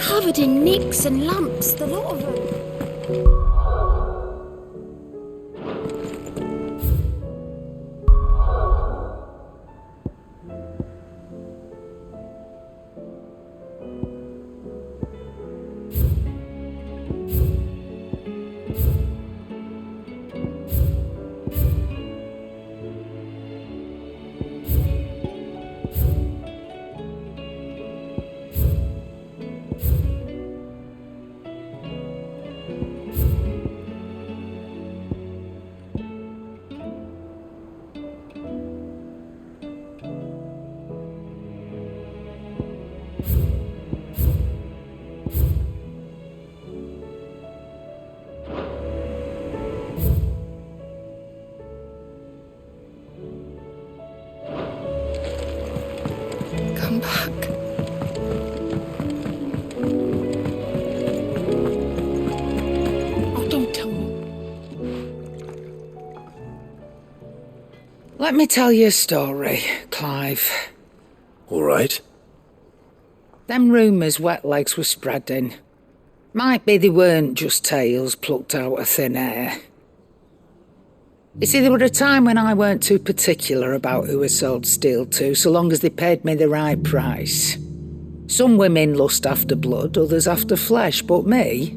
covered in nicks and lumps, the lot of them. Come back. Oh, don't tell me. Let me tell you a story, Clive. All right. Them rumours wet legs were spreading. Might be they weren't just tales plucked out of thin air. You see, there were a time when I weren't too particular about who I sold steel to, so long as they paid me the right price. Some women lust after blood, others after flesh, but me,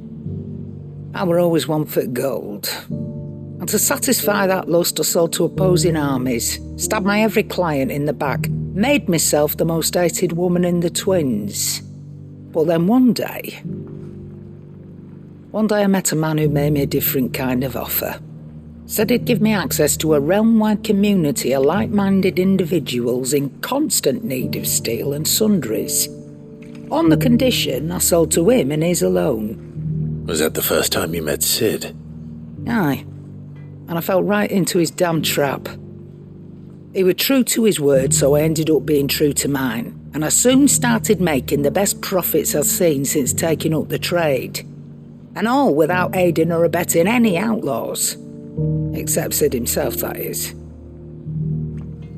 I were always one for gold. And to satisfy that lust, I sold to opposing armies, stabbed my every client in the back, made myself the most hated woman in the twins. But then one day I met a man who made me a different kind of offer. Said he'd give me access to a realm-wide community of like-minded individuals in constant need of steel and sundries. On the condition I sold to him and his alone. Was that the first time you met Sid? Aye. And I fell right into his damn trap. He was true to his word, so I ended up being true to mine. And I soon started making the best profits I've seen since taking up the trade. And all without aiding or abetting any outlaws. Except Sid himself, that is.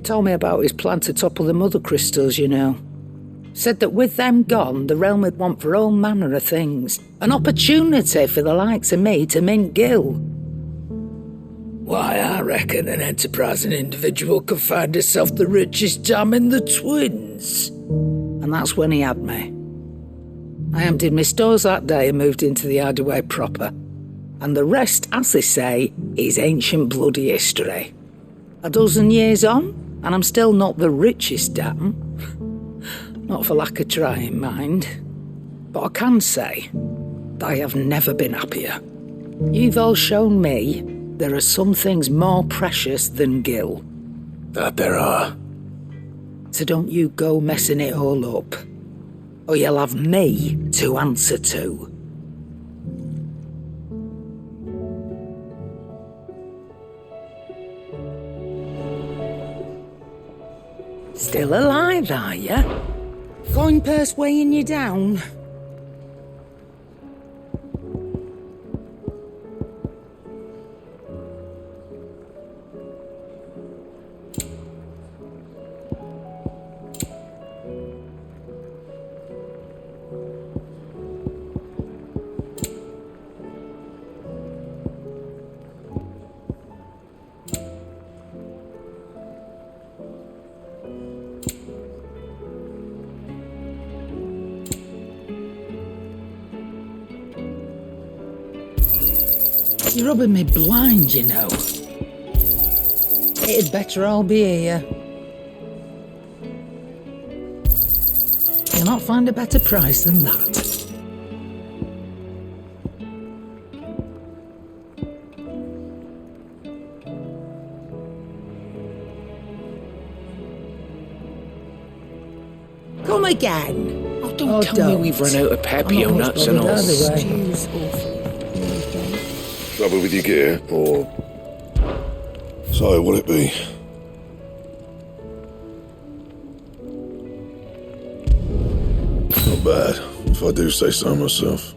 Told me about his plan to topple the mother crystals, you know. Said that with them gone, the realm would want for all manner of things. An opportunity for the likes of me to mint gil. Why, I reckon an enterprising individual could find herself the richest dam in the twins. And that's when he had me. I emptied my stores that day and moved into the Hideaway proper. And the rest, as they say, is ancient bloody history. A dozen years on, and I'm still not the richest dam. Not for lack of trying, mind. But I can say that I have never been happier. You've all shown me there are some things more precious than gil. That there are. So don't you go messing it all up, or you'll have me to answer to. Still alive, are you? Coin purse weighing you down? You're rubbing me blind, you know. It'd better all be here. You'll not find a better price than that. Come again. Oh, don't tell me. We've run out of Papio nuts and all. Trouble with your gear, or... So, what'll it be? Not bad, if I do say so myself.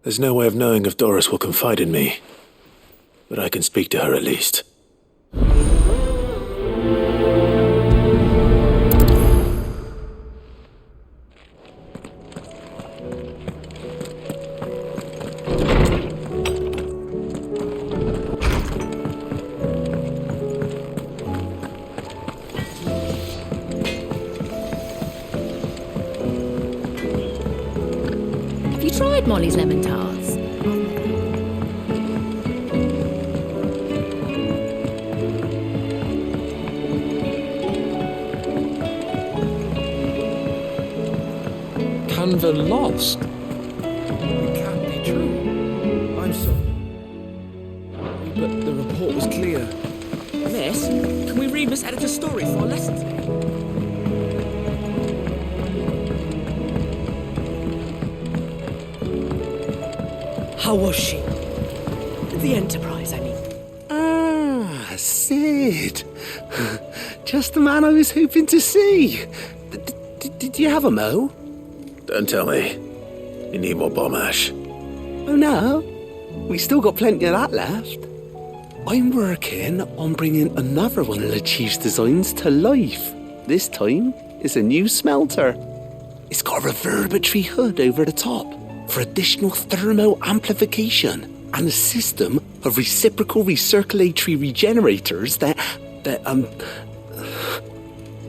There's no way of knowing if Doris will confide in me, but I can speak to her at least. Have you tried Molly's lemon tarts? Canva lost? It can't be true. I'm sorry. But the report was clear. Miss, can we read Miss Editor's story for a lesson today? How was she? The Enterprise, I mean. Ah, Sid. Just the man I was hoping to see. Did you have a mo? Don't tell me. You need more bomb ash. Oh no, we still got plenty of that left. I'm working on bringing another one of the Chief's designs to life. This time, it's a new smelter. It's got a reverberatory hood over the top for additional thermo amplification and a system of reciprocal recirculatory regenerators that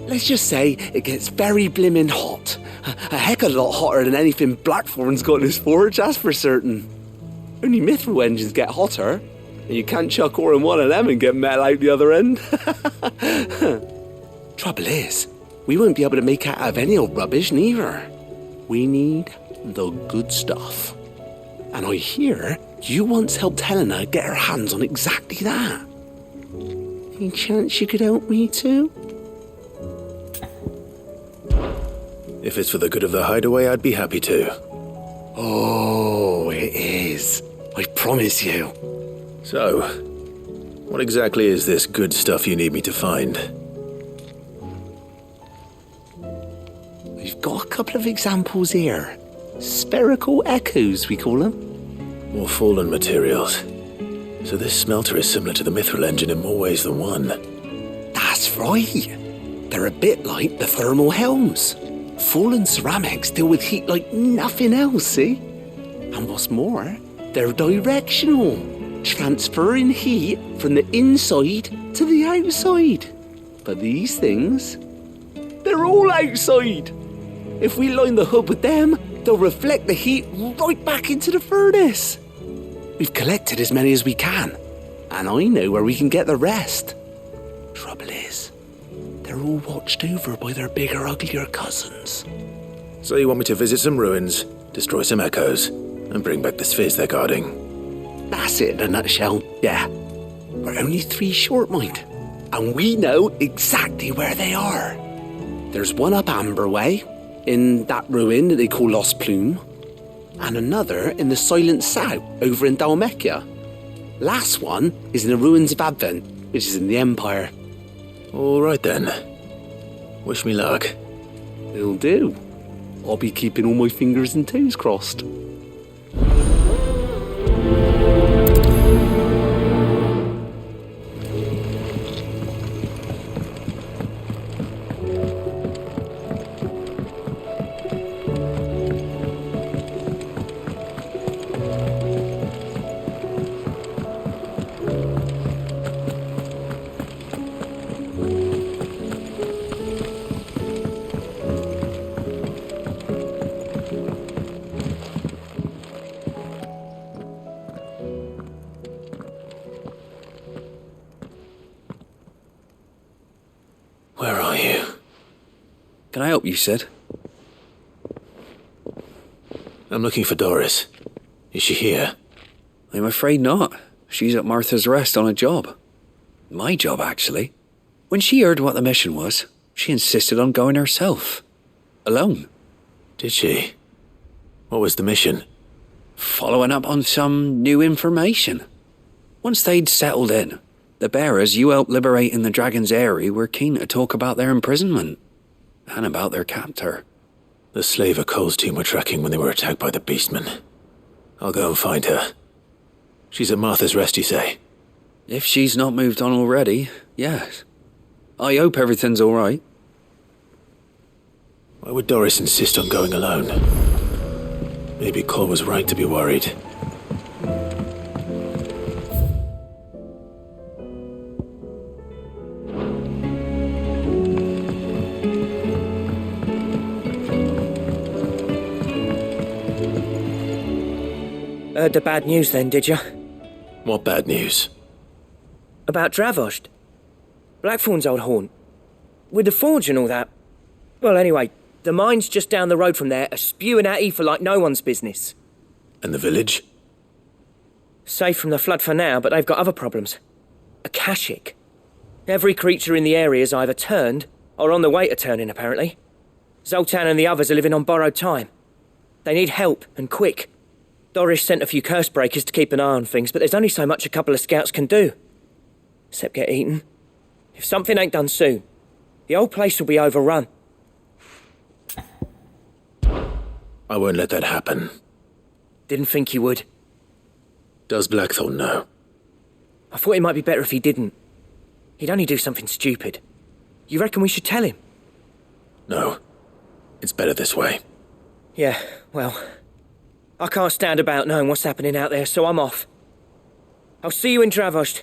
let's just say it gets very blimmin' hot. A heck of a lot hotter than anything Blackthorn's got in his forge, that's for certain. Only mithril engines get hotter, and you can't chuck ore in one of them and get metal out the other end. Trouble is, we won't be able to make out of any old rubbish neither. We need the good stuff. And I hear you once helped Helena get her hands on exactly that. Any chance you could help me too? If it's for the good of the hideaway, I'd be happy to. Oh, it is. I promise you. So, what exactly is this good stuff you need me to find? We've got a couple of examples here. Spherical echoes, we call them. More fallen materials. So this smelter is similar to the mithril engine in more ways than one. That's right. They're a bit like the thermal helms. Fallen ceramics deal with heat like nothing else, see? And what's more, they're directional, transferring heat from the inside to the outside. But these things, they're all outside. If we line the hood with them, they'll reflect the heat right back into the furnace. We've collected as many as we can, and I know where we can get the rest. Trouble is, they're all watched over by their bigger, uglier cousins. So you want me to visit some ruins, destroy some echoes, and bring back the spheres they're guarding? That's it in a nutshell, yeah. We're only 3 short, mind, and we know exactly where they are. There's one up Amber Way, in that ruin that they call Lost Plume, and another in the Silent South, over in Dalmekia. Last one is in the ruins of Advent, which is in the Empire. All right then. Wish me luck. It'll do. I'll be keeping all my fingers and toes crossed. Where are you? Can I help you, Sid? I'm looking for Doris. Is she here? I'm afraid not. She's at Martha's Rest on a job. My job, actually. When she heard what the mission was, she insisted on going herself. Alone. Did she? What was the mission? Following up on some new information. Once they'd settled in, the bearers you helped liberate in the Dragon's Eyrie were keen to talk about their imprisonment. And about their captor. The slaver Cole's team were tracking when they were attacked by the Beastmen. I'll go and find her. She's at Martha's Rest, you say? If she's not moved on already, yes. I hope everything's all right. Why would Doris insist on going alone? Maybe Cole was right to be worried. Heard the bad news then, did you? What bad news? About Dravost. Blackthorn's old haunt. With the forge and all that. Well, anyway, the mines just down the road from there are spewing out ether like no one's business. And the village? Safe from the flood for now, but they've got other problems. Akashic. Every creature in the area is either turned, or on the way to turning, apparently. Zoltan and the others are living on borrowed time. They need help, and quick. Doris sent a few curse breakers to keep an eye on things, but there's only so much a couple of scouts can do. Except get eaten. If something ain't done soon, the whole place will be overrun. I won't let that happen. Didn't think you would. Does Blackthorn know? I thought it might be better if he didn't. He'd only do something stupid. You reckon we should tell him? No. It's better this way. Yeah, well, I can't stand about knowing what's happening out there, so I'm off. I'll see you in Dravost.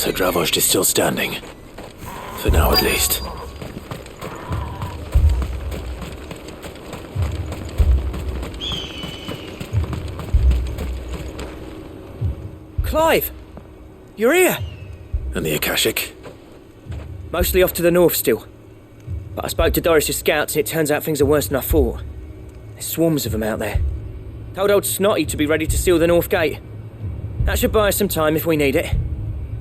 So Dravost is still standing. For now, at least. Clive! You're here! And the Akashic? Mostly off to the north still. But I spoke to Doris' scouts and it turns out things are worse than I thought. There's swarms of them out there. Told old Snotty to be ready to seal the north gate. That should buy us some time if we need it.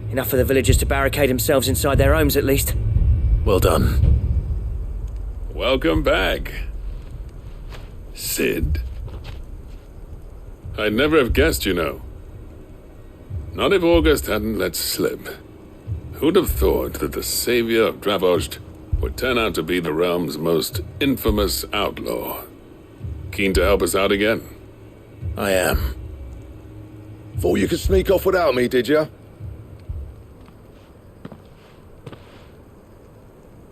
Enough for the villagers to barricade themselves inside their homes, at least. Well done. Welcome back, Sid. I'd never have guessed, you know. Not if August hadn't let slip. Who'd have thought that the savior of Dravost would turn out to be the realm's most infamous outlaw? Keen to help us out again? I am. Thought you could sneak off without me, did you?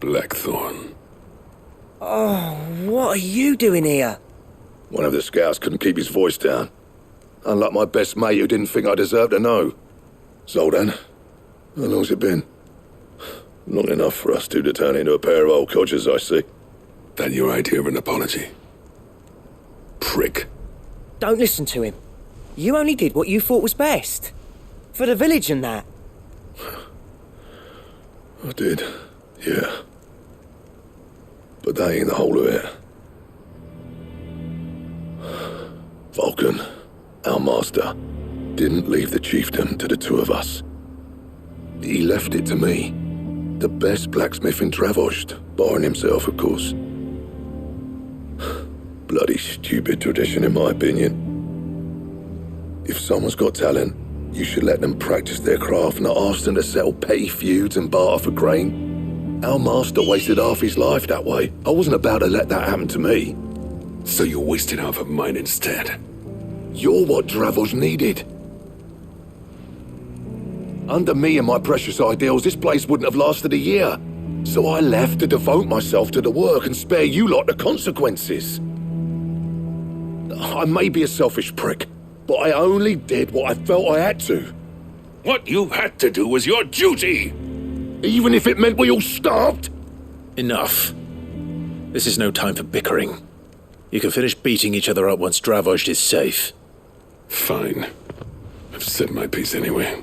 Blackthorn. Oh, what are you doing here? One of the scouts couldn't keep his voice down. Unlike my best mate who didn't think I deserved to know. Zoltan, how long's it been? Long enough for us two to turn into a pair of old codgers, I see. That your idea of an apology? Prick. Don't listen to him. You only did what you thought was best. For the village and that. I did, yeah. But that ain't the whole of it. Vulcan, our master, didn't leave the chiefdom to the two of us. He left it to me, the best blacksmith in Dravost, barring himself, of course. Bloody stupid tradition, in my opinion. If someone's got talent, you should let them practice their craft, not ask them to settle petty feuds and barter for grain. Our master wasted half his life that way. I wasn't about to let that happen to me. So you wasted half of mine instead? You're what Dravost needed. Under me and my precious ideals, this place wouldn't have lasted a year. So I left to devote myself to the work and spare you lot the consequences. I may be a selfish prick, but I only did what I felt I had to. What you had to do was your duty! Even if it meant we all starved? Enough. This is no time for bickering. You can finish beating each other up once Dravost is safe. Fine. I've said my piece anyway.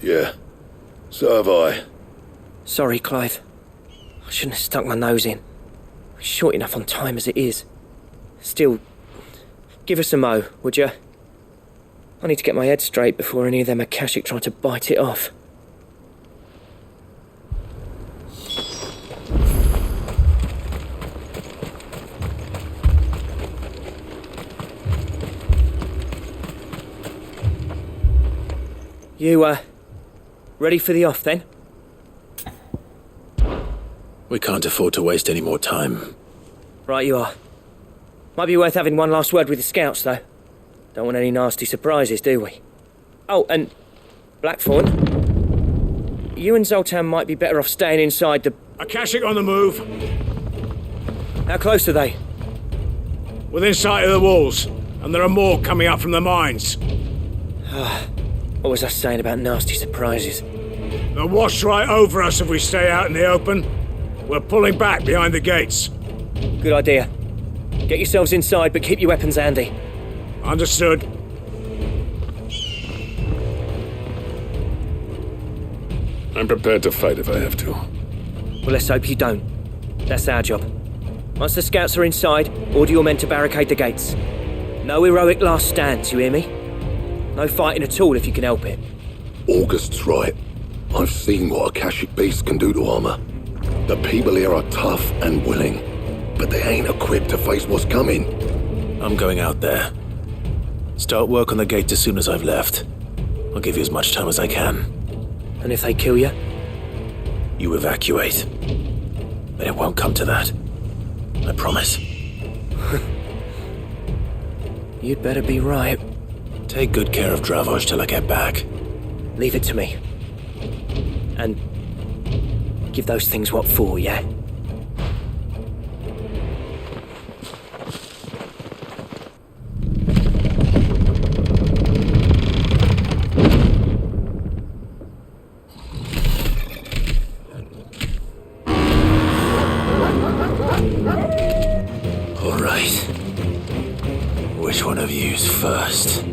Yeah. So have I. Sorry, Clive. I shouldn't have stuck my nose in. We're short enough on time as it is. Still, give us a mo, would you? I need to get my head straight before any of them Akashic try to bite it off. You, ready for the off, then? We can't afford to waste any more time. Right you are. Might be worth having one last word with the scouts, though. Don't want any nasty surprises, do we? Oh, and Blackthorn, you and Zoltan might be better off staying inside the... Akashic on the move. How close are they? Within sight of the walls, and there are more coming up from the mines. What was I saying about nasty surprises? They'll wash right over us if we stay out in the open. We're pulling back behind the gates. Good idea. Get yourselves inside, but keep your weapons handy. Understood. I'm prepared to fight if I have to. Well, let's hope you don't. That's our job. Once the scouts are inside, order your men to barricade the gates. No heroic last stands, you hear me? No fighting at all if you can help it. August's right. I've seen what Akashic beasts can do to armor. The people here are tough and willing, but they ain't equipped to face what's coming. I'm going out there. Start work on the gate as soon as I've left. I'll give you as much time as I can. And if they kill you? You evacuate. But it won't come to that. I promise. You'd better be right. Take good care of Dravoj till I get back. Leave it to me. And give those things what for, yeah? All right. Which one of you's first?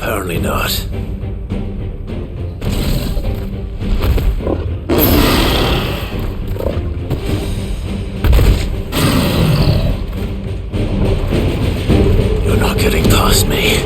Apparently not. You're not getting past me.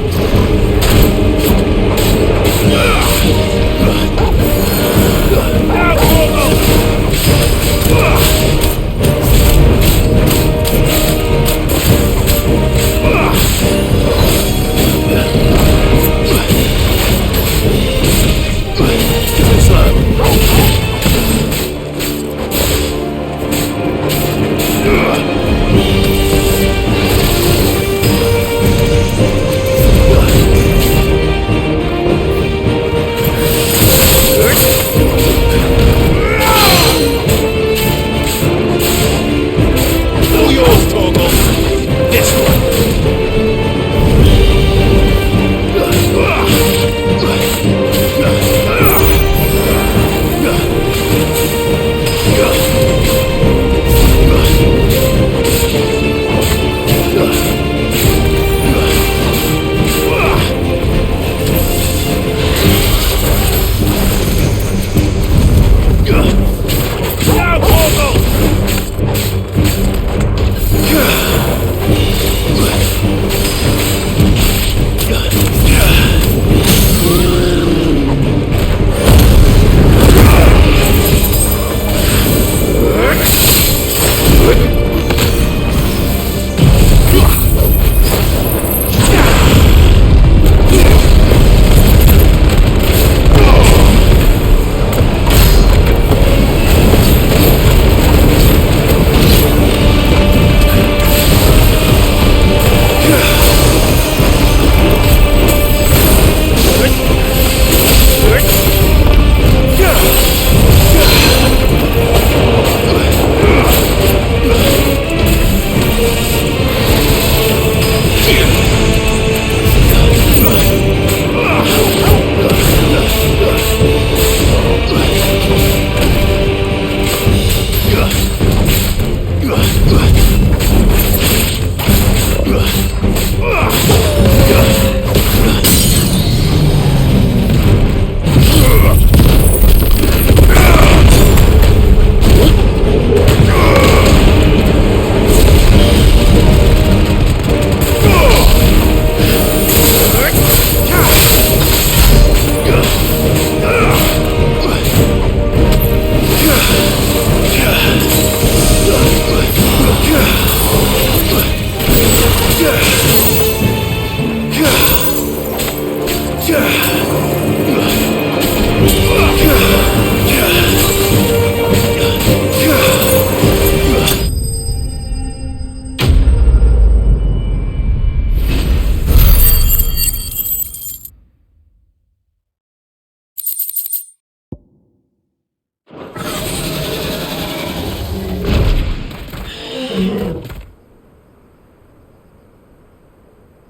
All yours, Torgal. This one.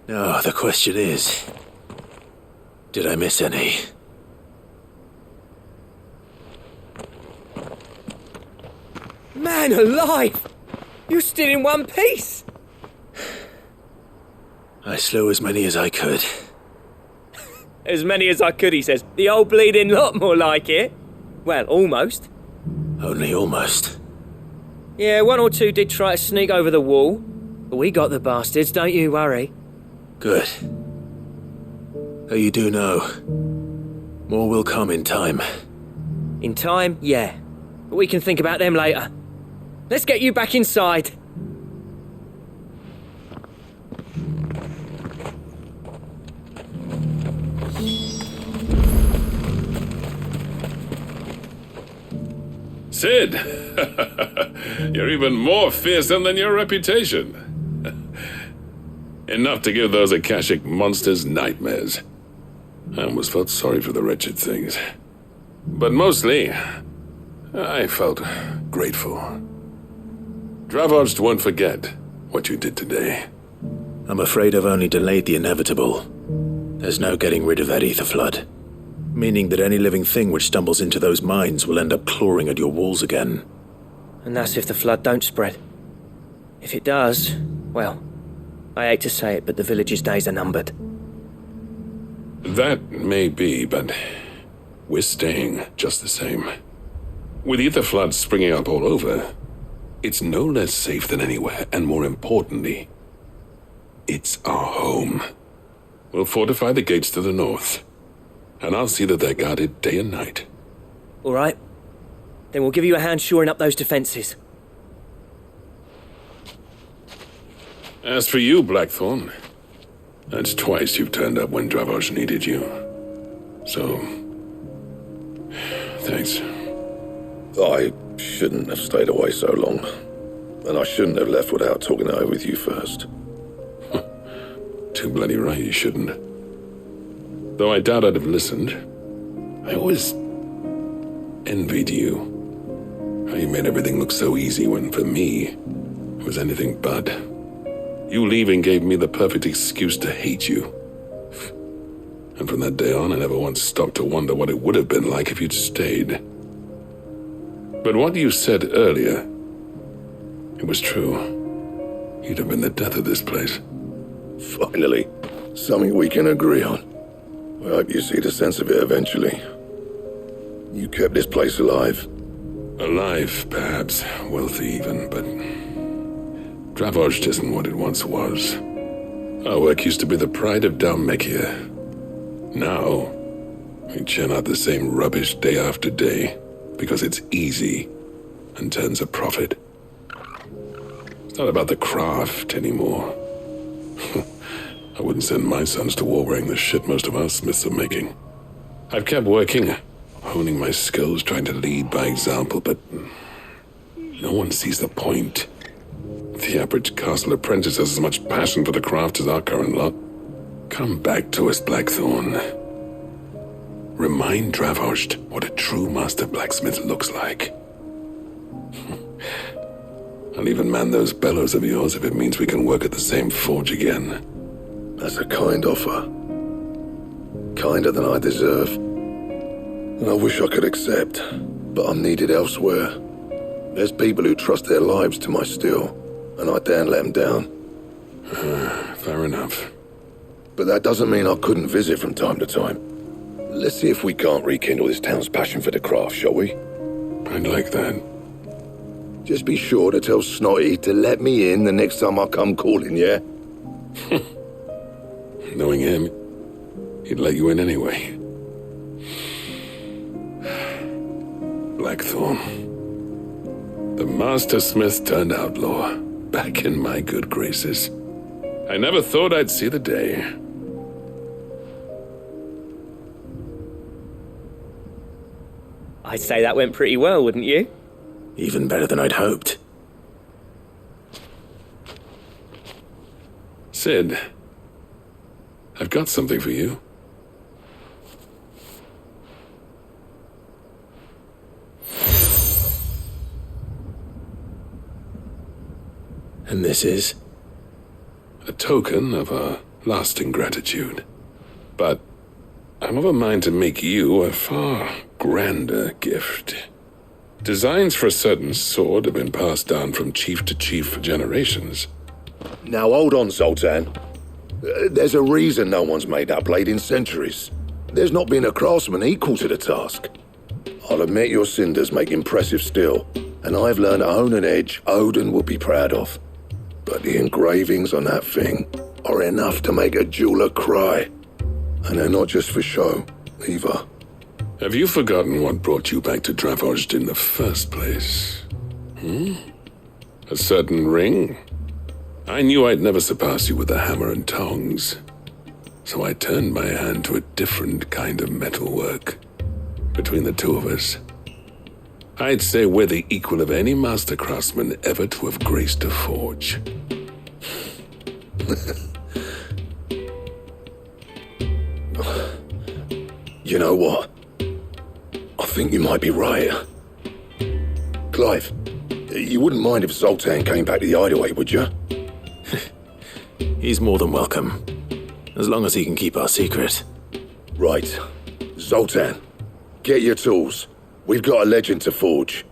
Now, the question is, did I miss any? Man alive! You're still in one piece! I slew as many as I could. As many as I could, he says. The old bleeding lot, more like it. Well, almost. Only almost. Yeah, one or two did try to sneak over the wall. But we got the bastards, don't you worry. Good. Though you do know, more will come in time. In time, yeah. But we can think about them later. Let's get you back inside. Sid! You're even more fearsome than your reputation. Enough to give those Akashic monsters nightmares. I almost felt sorry for the wretched things. But mostly, I felt grateful. Dravost won't forget what you did today. I'm afraid I've only delayed the inevitable. There's no getting rid of that ether flood. Meaning that any living thing which stumbles into those mines will end up clawing at your walls again. And that's if the flood don't spread. If it does, well, I hate to say it, but the village's days are numbered. That may be, but we're staying just the same. With ether floods springing up all over, it's no less safe than anywhere, and more importantly, it's our home. We'll fortify the gates to the north, and I'll see that they're guarded day and night. All right. Then we'll give you a hand shoring up those defenses. As for you, Blackthorn, that's twice you've turned up when Dravosh needed you. So, thanks. I shouldn't have stayed away so long. And I shouldn't have left without talking it over with you first. Too bloody right you shouldn't. Though I doubt I'd have listened. I always envied you. How you made everything look so easy when, for me, it was anything but. You leaving gave me the perfect excuse to hate you. And from that day on, I never once stopped to wonder what it would have been like if you'd stayed. But what you said earlier, it was true. You'd have been the death of this place. Finally, something we can agree on. I hope you see the sense of it eventually. You kept this place alive. Alive, perhaps. Wealthy even, but Dravosh isn't what it once was. Our work used to be the pride of Dalmekia. Now, we churn out the same rubbish day after day because it's easy and turns a profit. It's not about the craft anymore. I wouldn't send my sons to war wearing the shit most of our smiths are making. I've kept working, honing my skills, trying to lead by example, but no one sees the point. The average castle apprentice has as much passion for the craft as our current lot. Come back to us, Blackthorn. Remind Dravosh what a true master blacksmith looks like. I'll even man those bellows of yours if it means we can work at the same forge again. That's a kind offer. Kinder than I deserve. And I wish I could accept, but I'm needed elsewhere. There's people who trust their lives to my steel, and I daren't let them down. Fair enough. But that doesn't mean I couldn't visit from time to time. Let's see if we can't rekindle this town's passion for the craft, shall we? I'd like that. Just be sure to tell Snotty to let me in the next time I come calling, yeah? Knowing him, he'd let you in anyway. Blackthorn. The master smith turned outlaw, back in my good graces. I never thought I'd see the day. I'd say that went pretty well, wouldn't you? Even better than I'd hoped. Sid, I've got something for you. And this is? A token of our lasting gratitude. But I'm of a mind to make you a far grander gift. Designs for a certain sword have been passed down from chief to chief for generations. Now hold on, Zoltan. There's a reason no one's made that blade in centuries. There's not been a craftsman equal to the task. I'll admit your cinders make impressive steel, and I've learned to hone an edge Odin will be proud of. But the engravings on that thing are enough to make a jeweler cry. And they're not just for show, either. Have you forgotten what brought you back to Dravosh in the first place? A certain ring? I knew I'd never surpass you with the hammer and tongs. So I turned my hand to a different kind of metalwork. Between the two of us, I'd say we're the equal of any master craftsman ever to have graced a forge. You know what? I think you might be right. Clive, you wouldn't mind if Zoltan came back to the hideaway, would you? He's more than welcome. As long as he can keep our secret. Right. Zoltan, get your tools. We've got a legend to forge.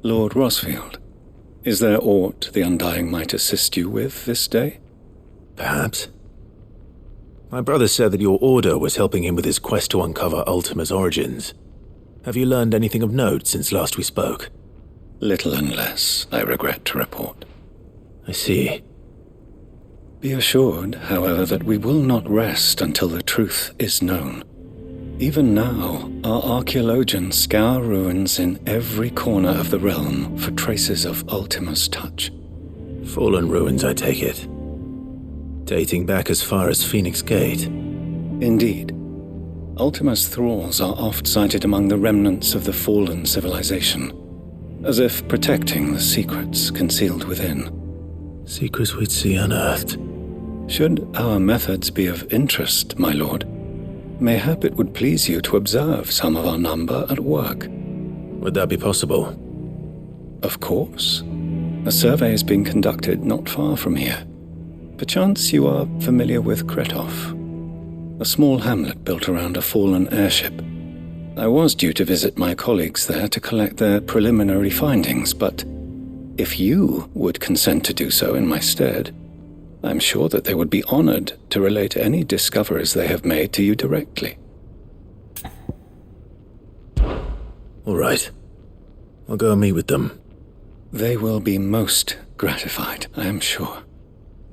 Lord Rosfield, is there aught the Undying might assist you with this day? Perhaps. My brother said that your order was helping him with his quest to uncover Ultima's origins. Have you learned anything of note since last we spoke? Little and less, I regret to report. I see. Be assured, however, that we will not rest until the truth is known. Even now, our archaeologians scour ruins in every corner of the realm for traces of Ultima's touch. Fallen ruins, I take it. Dating back as far as Phoenix Gate. Indeed. Ultima's thralls are oft sighted among the remnants of the fallen civilization, as if protecting the secrets concealed within. Secrets we'd see unearthed. Should our methods be of interest, my lord, mayhap it would please you to observe some of our number at work. Would that be possible? Of course. A survey is being conducted not far from here. Perchance you are familiar with Kretov, a small hamlet built around a fallen airship. I was due to visit my colleagues there to collect their preliminary findings, but if you would consent to do so in my stead, I'm sure that they would be honored to relate any discoveries they have made to you directly. All right. I'll go and meet with them. They will be most gratified, I am sure.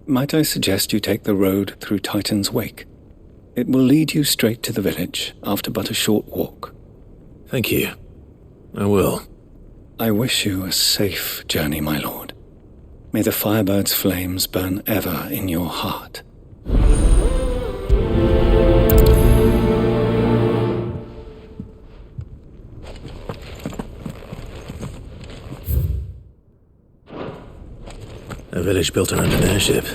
Might I suggest you take the road through Titan's Wake? It will lead you straight to the village after but a short walk. Thank you. I will. I wish you a safe journey, my lord. May the Firebird's flames burn ever in your heart. A village built around an airship.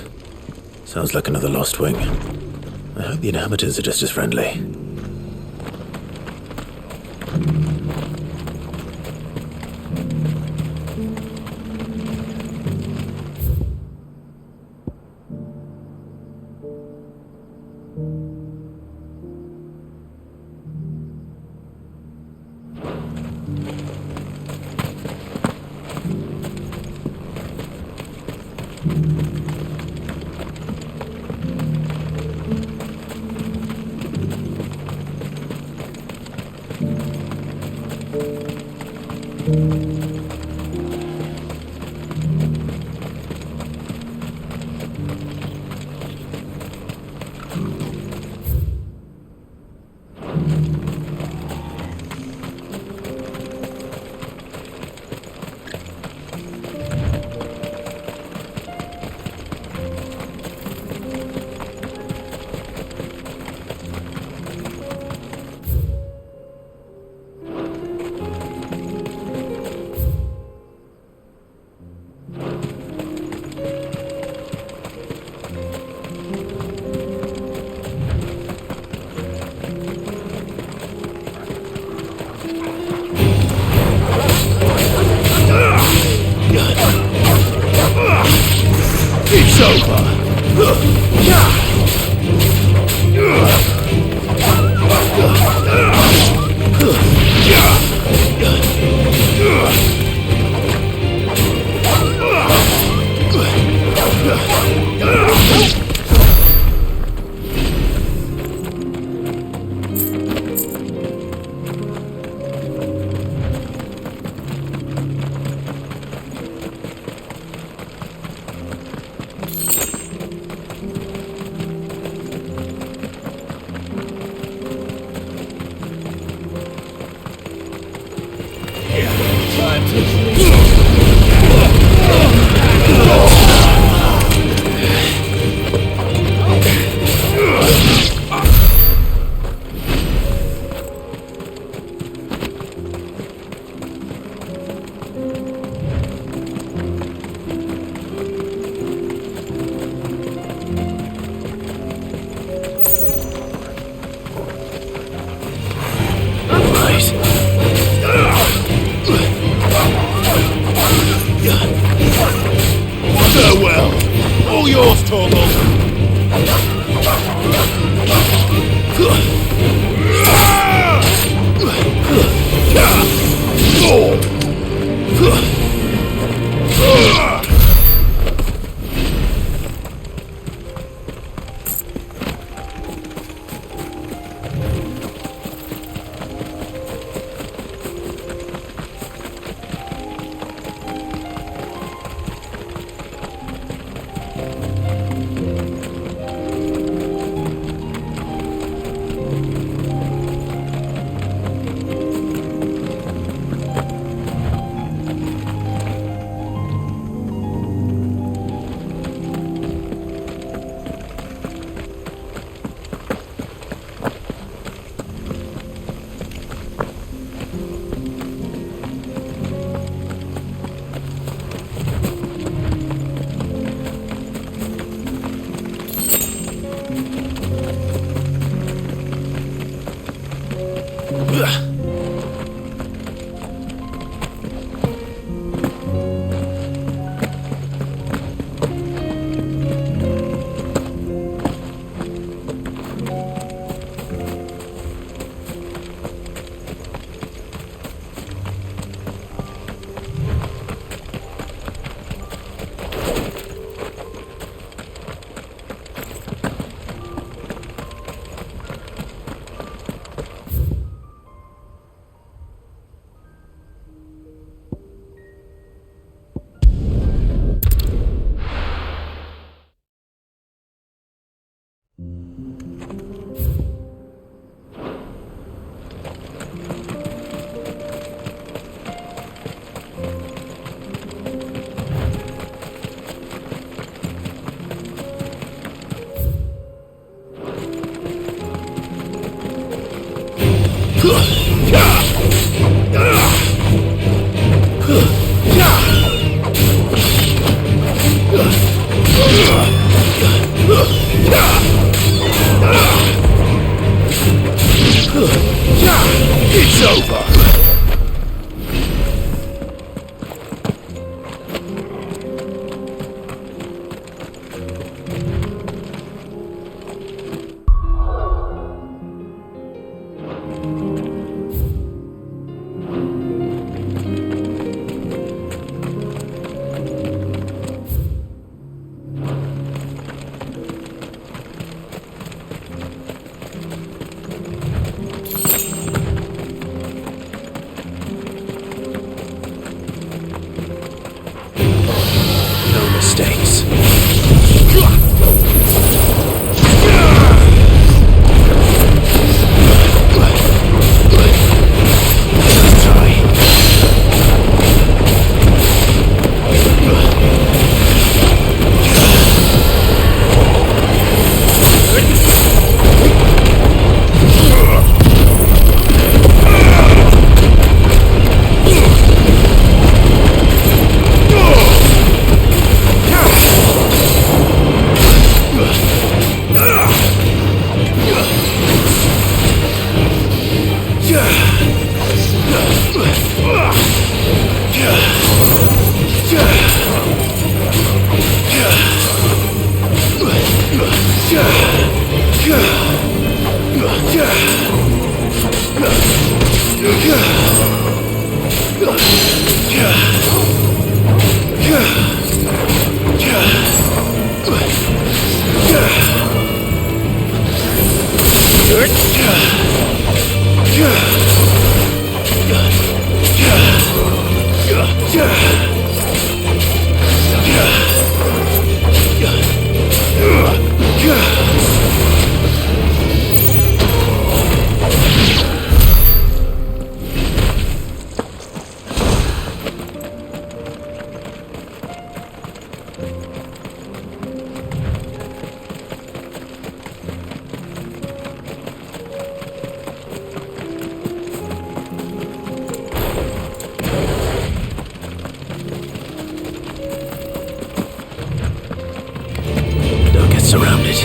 Sounds like another Lost Wing. I hope the inhabitants are just as friendly. It's over. Farewell! All yours, Torgal! It's over! Mistakes. surrounded.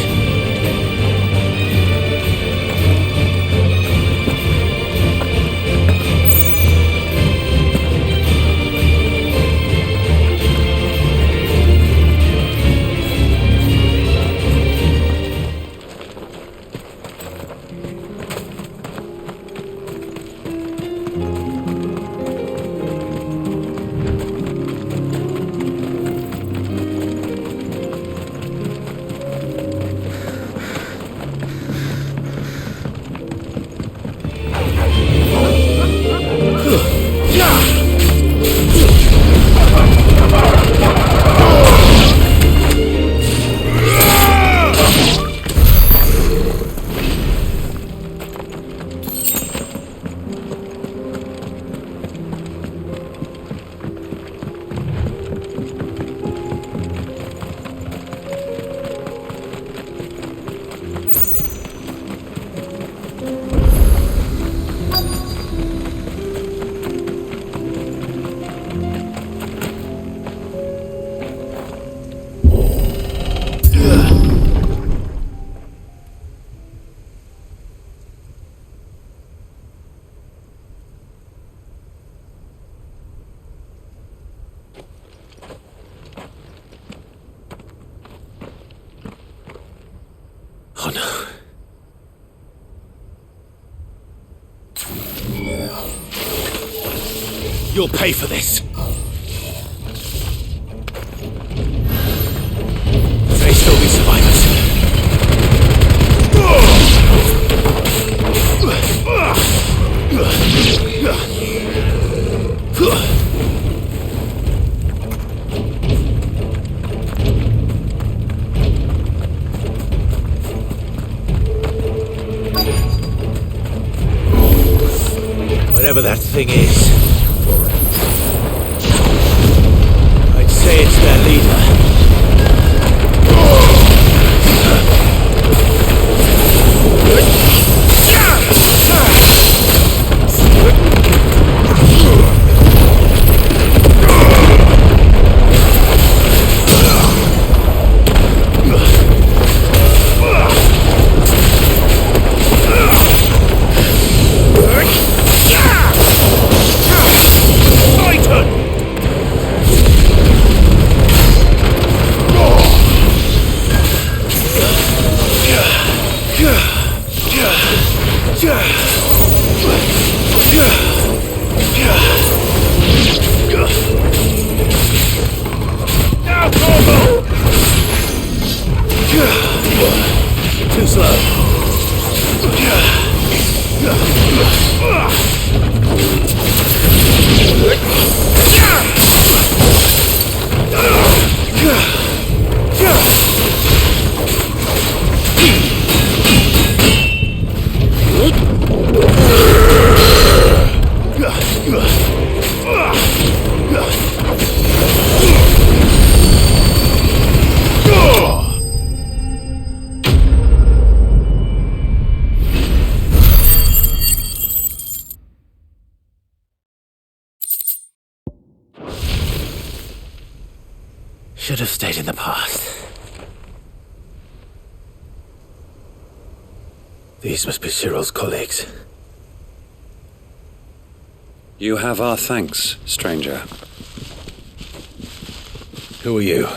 Oh no. You'll pay for this. May still be survivors. Whatever that thing is, I'd say it's their leader. Now, Torgal! Too slow. Should have stayed in the past. These must be Cyril's colleagues. You have our thanks, stranger. Who are you?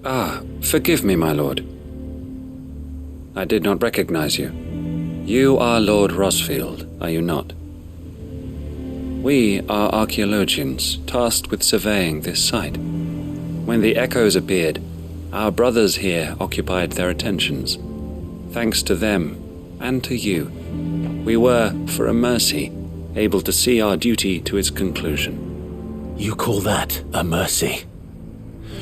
Ah, forgive me, my lord. I did not recognize you. You are Lord Rosfield, are you not? We are archaeologians, tasked with surveying this site. When the echoes appeared, our brothers here occupied their attentions. Thanks to them, and to you, we were, for a mercy, able to see our duty to its conclusion. You call that a mercy?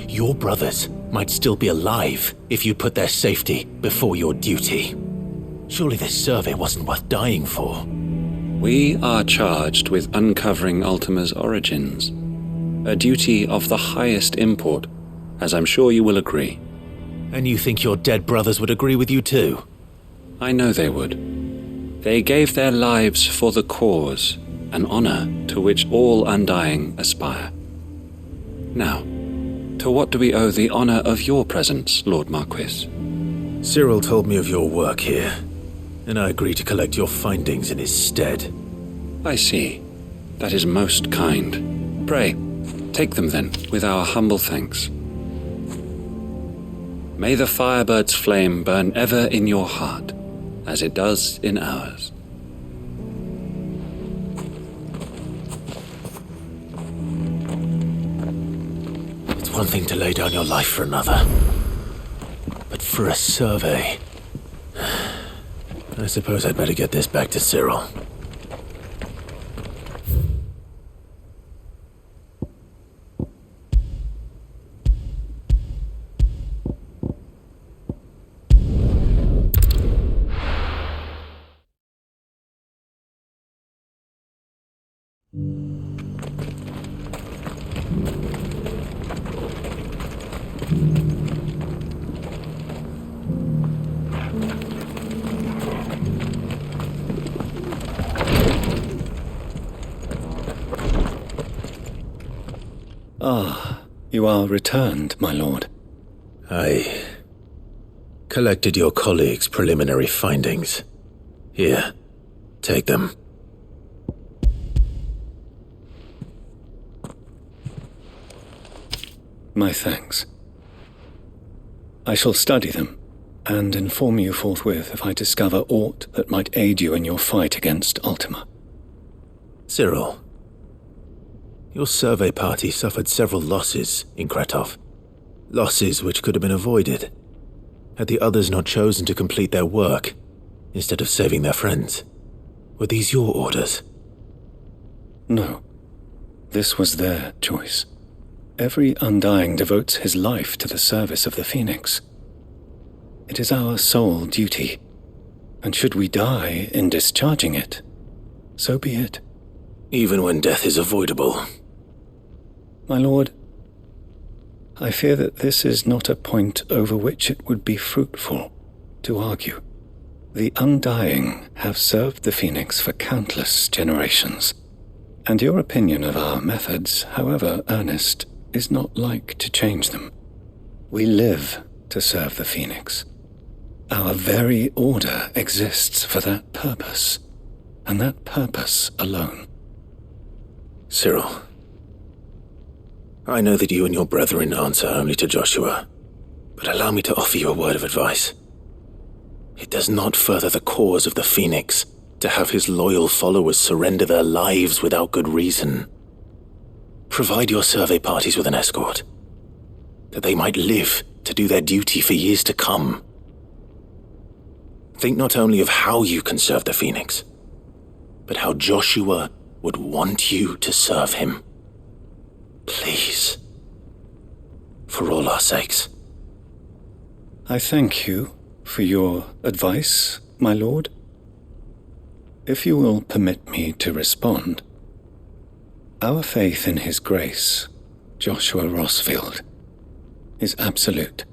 Your brothers might still be alive if you put their safety before your duty. Surely this survey wasn't worth dying for. We are charged with uncovering Ultima's origins, a duty of the highest import, as I'm sure you will agree. And you think your dead brothers would agree with you too? I know they would. They gave their lives for the cause, an honor to which all undying aspire. Now, To what do we owe the honor of your presence, Lord Marquis? Cyril told me of your work here, and I agreed to collect your findings in his stead. I see. That is most kind. Pray, take them then, with our humble thanks. May the Firebird's flame burn ever in your heart, as it does in ours. It's one thing to lay down your life for another, but for a survey... I suppose I'd better get this back to Cyril. Ah, you are returned, my lord. I collected your colleagues' preliminary findings. Here, take them. My thanks. I shall study them, and inform you forthwith if I discover aught that might aid you in your fight against Ultima. Cyril, your survey party suffered several losses in Kretov. Losses which could have been avoided, had the others not chosen to complete their work, instead of saving their friends. Were these your orders? No. This was their choice. Every Undying devotes his life to the service of the Phoenix. It is our sole duty, and should we die in discharging it, so be it. Even when death is avoidable. My lord, I fear that this is not a point over which it would be fruitful to argue. The Undying have served the Phoenix for countless generations, and your opinion of our methods, however earnest, is not like to change them. We live to serve the Phoenix. Our very order exists for that purpose, and that purpose alone. Cyril, I know that you and your brethren answer only to Joshua, but allow me to offer you a word of advice. It does not further the cause of the Phoenix to have his loyal followers surrender their lives without good reason. Provide your survey parties with an escort, that they might live to do their duty for years to come. Think not only of how you can serve the Phoenix, but how Joshua would want you to serve him. Please. For all our sakes. I thank you for your advice, my lord. If you will permit me to respond, our faith in his grace, Joshua Rosfield, is absolute,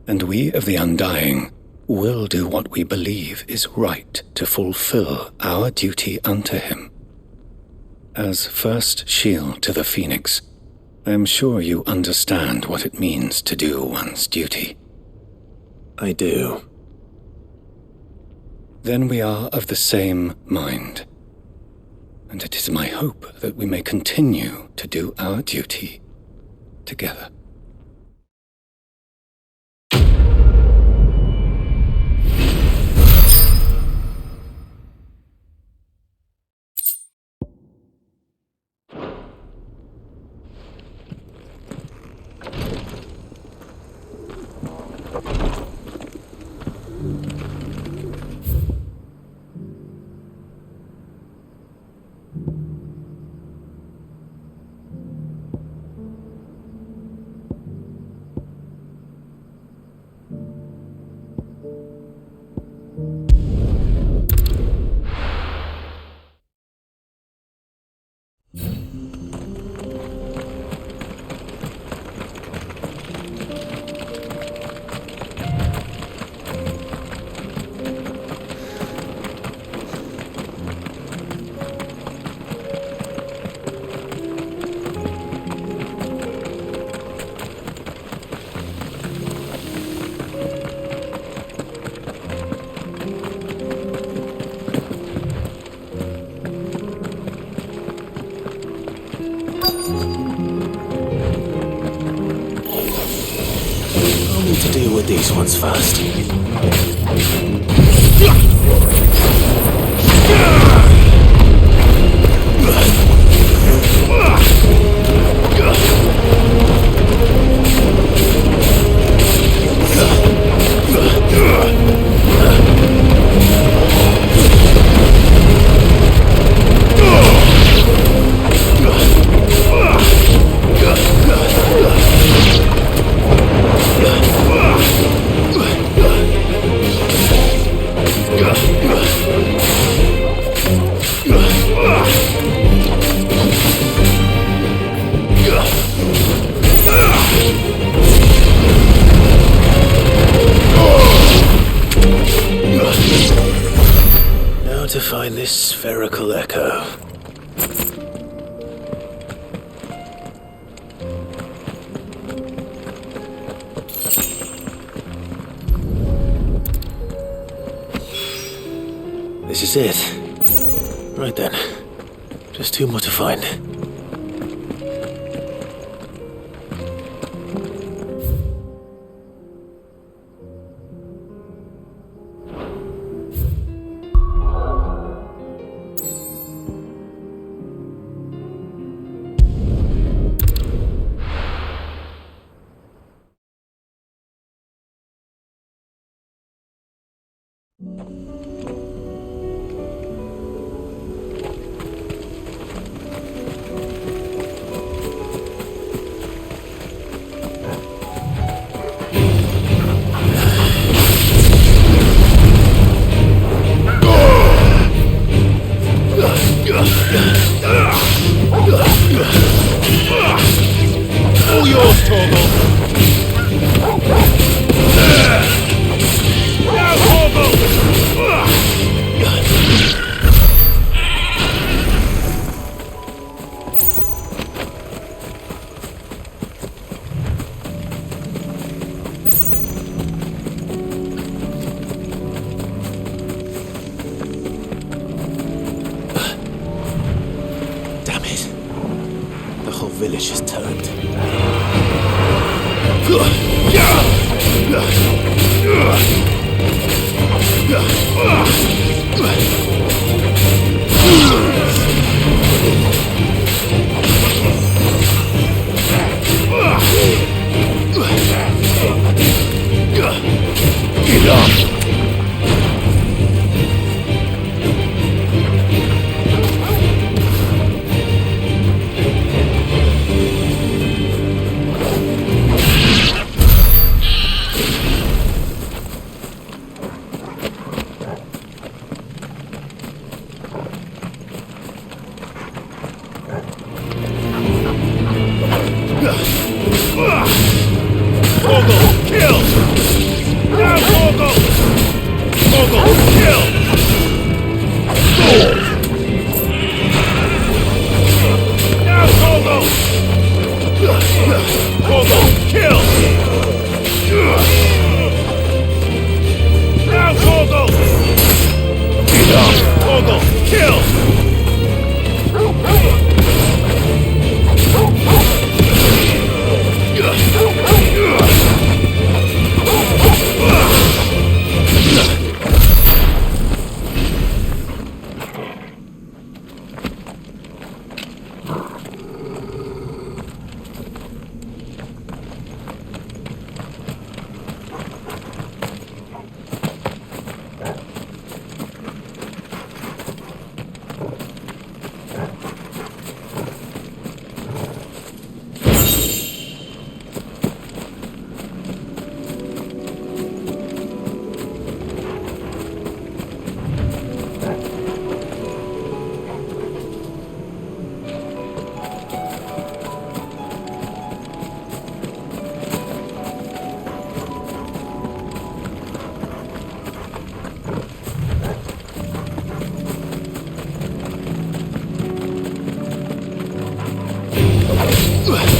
and we of the Undying will do what we believe is right to fulfill our duty unto him. As first shield to the Phoenix, I am sure you understand what it means to do one's duty. I do. Then we are of the same mind, and it is my hope that we may continue to do our duty together. with these ones first. Now to find this spherical echo. This is it. Right then. Just two more to find. All yours, Torgal! Now, Torgal! Damn it. The whole village has turned. Torgal, kill! Now, Torgal! Torgal, kill! Now, Torgal! Torgal, kill! Now, Torgal! Torgal, kill!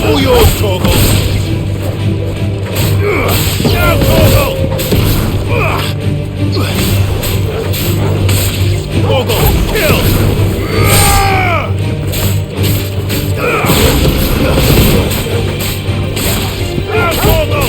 All yours, Torgal! Now, Torgal! Torgal, kill! Now, Torgal!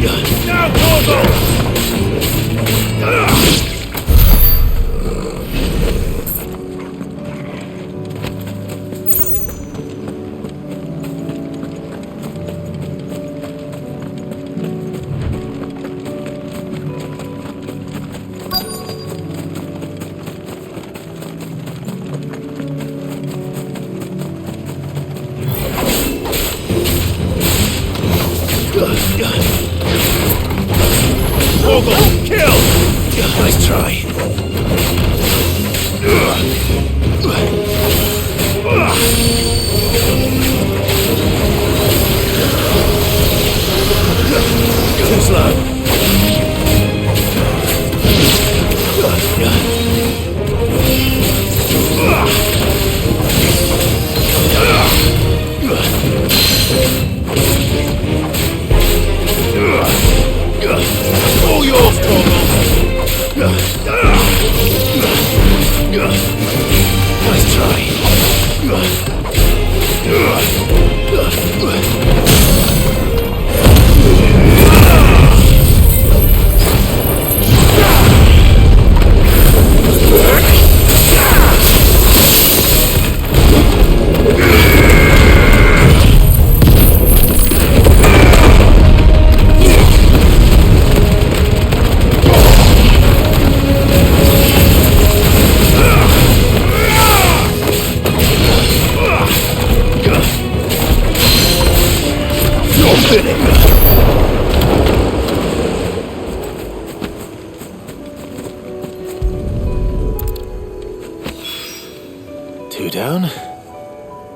Now, Torgal! Torgal, kill! Nice try. Too slow. All yours, Torgal! Nice try. Two down,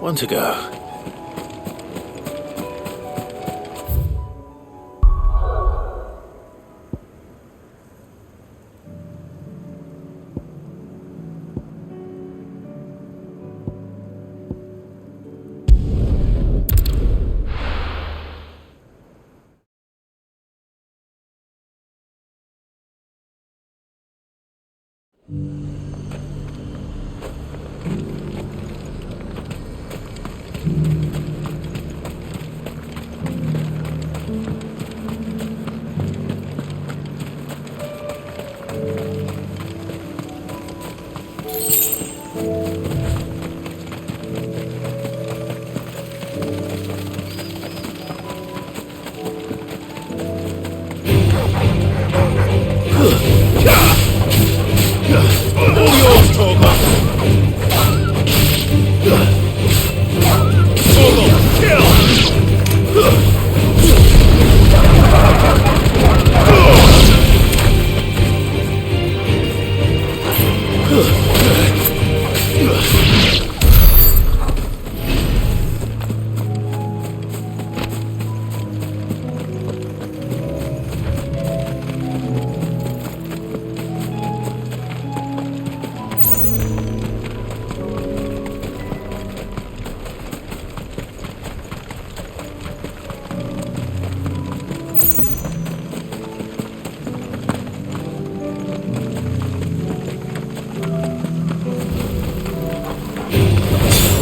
one to go.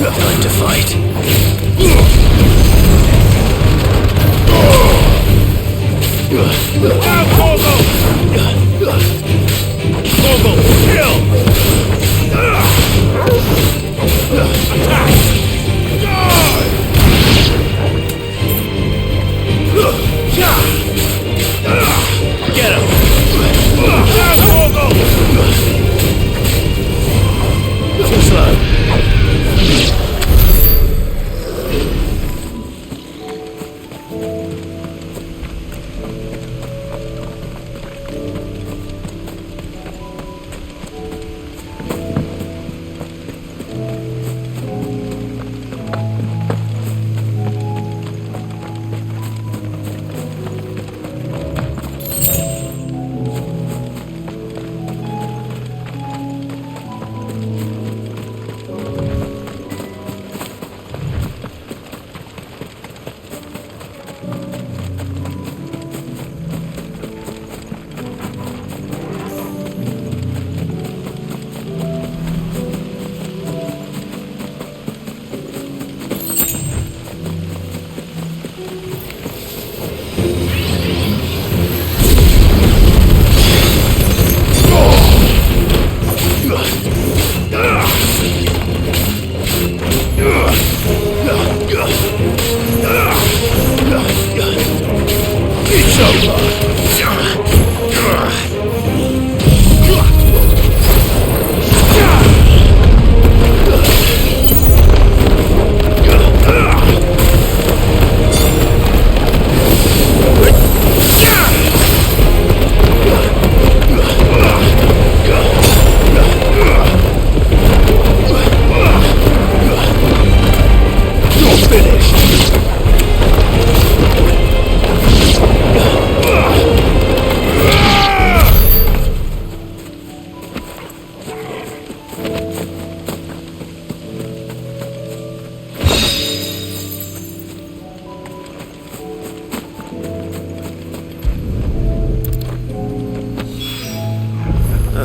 Time to fight. Now, Torgal! Torgal, kill! Attack! Get him! Now, Torgal! Too slow.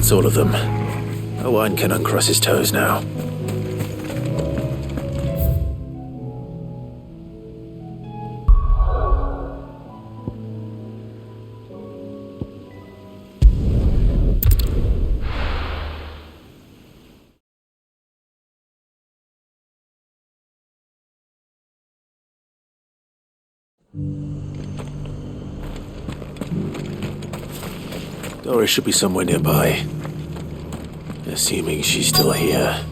That's all of them. Owen can uncross his toes now. Doris should be somewhere nearby. Assuming she's still here.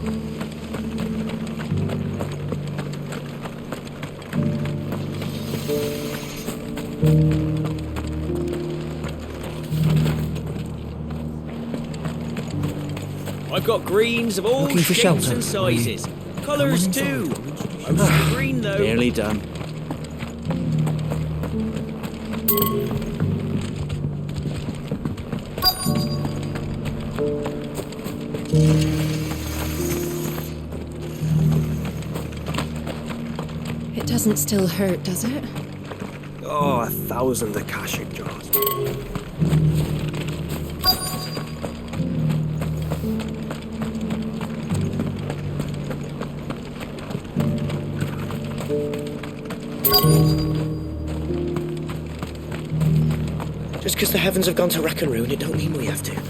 I've got greens of all Looking for shapes shelter. and sizes. Colours too. Mostly green though. Nearly done. It doesn't still hurt, does it? Oh, 1,000 Akashic jars. Just because the heavens have gone to rack and ruin, it don't mean we have to.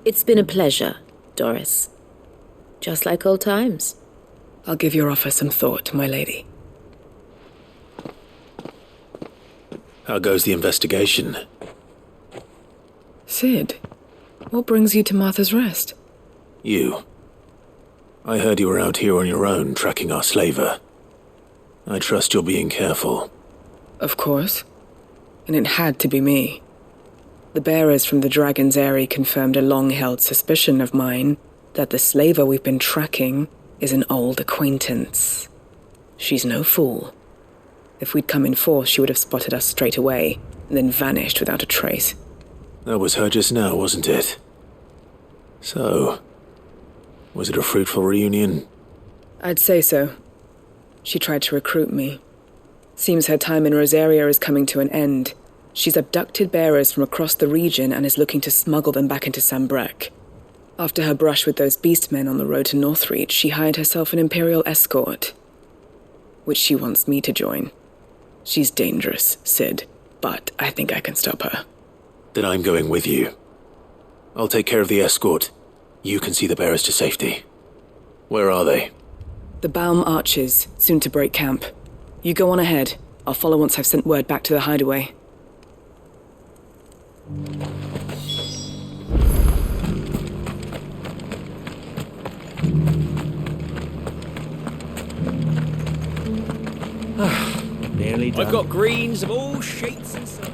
It's been a pleasure, Doris. Just like old times. I'll give your offer some thought, my lady. How goes the investigation? Sid, what brings you to Martha's Rest? You. I heard you were out here on your own, tracking our slaver. I trust you're being careful. Of course. And it had to be me. The bearers from the Dragon's Eyrie confirmed a long-held suspicion of mine that the slaver we've been tracking is an old acquaintance. She's no fool. If we'd come in force, she would have spotted us straight away, and then vanished without a trace. That was her just now, wasn't it? So, was it a fruitful reunion? I'd say so. She tried to recruit me. Seems her time in Rosaria is coming to an end. She's abducted bearers from across the region and is looking to smuggle them back into Sambrec. After her brush with those beastmen on the road to Northreach, she hired herself an Imperial escort, which she wants me to join. She's dangerous, Sid, but I think I can stop her. Then I'm going with you. I'll take care of the escort. You can see the bearers to safety. Where are they? The Baum Archers, soon to break camp. You go on ahead. I'll follow once I've sent word back to the hideaway. Nearly done. I've got greens of all shapes and sizes.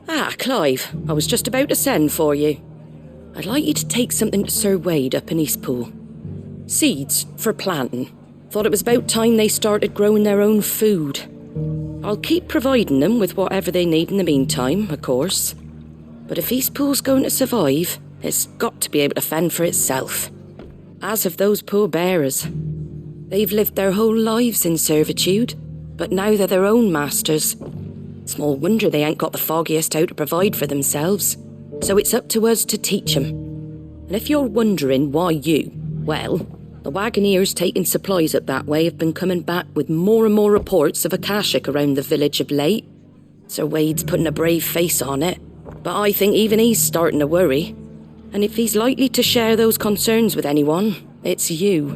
Ah, Clive, I was just about to send for you. I'd like you to take something to Sir Wade up in Eastpool. Seeds for planting. Thought it was about time they started growing their own food. I'll keep providing them with whatever they need in the meantime, of course. But if Eastpool's going to survive, it's got to be able to fend for itself. As have those poor bearers. They've lived their whole lives in servitude, but now they're their own masters. Small wonder they ain't got the foggiest how to provide for themselves. So it's up to us to teach them. And if you're wondering why you, well, the Wagoneers taking supplies up that way have been coming back with more and more reports of Akashic around the village of late. Sir Wade's putting a brave face on it, but I think even he's starting to worry. And if he's likely to share those concerns with anyone, it's you.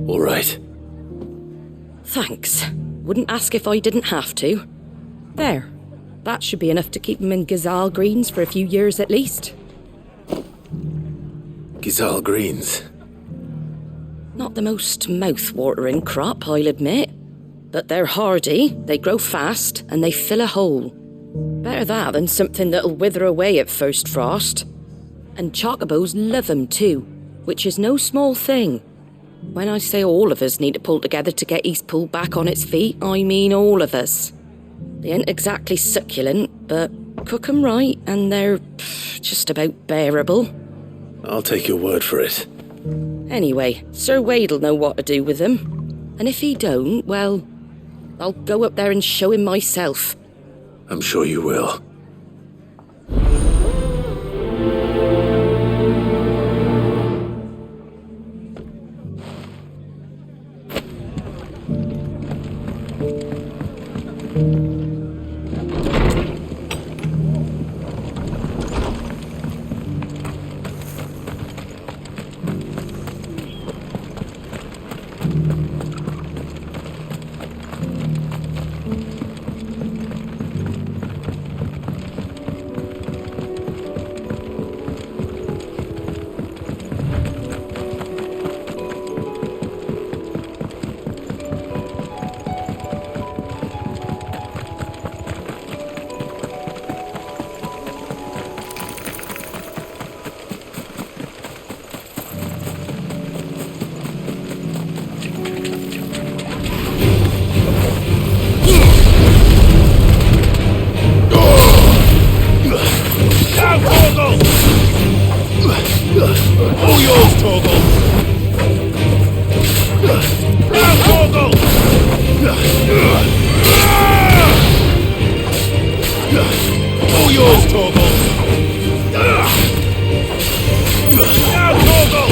All right. Thanks. Wouldn't ask if I didn't have to. There. That should be enough to keep them in Gazal greens for a few years at least. Gazal greens. Not the most mouth-watering crop, I'll admit. But they're hardy, they grow fast, and they fill a hole. Better that than something that'll wither away at first frost. And chocobos love 'em too, which is no small thing. When I say all of us need to pull together to get Eastpool back on its feet, I mean all of us. They ain't exactly succulent, but cook 'em right and they're just about bearable. I'll take your word for it. Anyway, Sir Wade'll know what to do with them. And if he don't, well, I'll go up there and show him myself. I'm sure you will. All yours, Torgal! Now, Torgal! All yours, Torgal! Now, Torgal!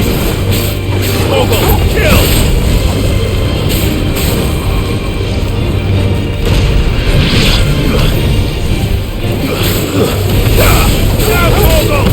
Torgal, kill! Now, Torgal!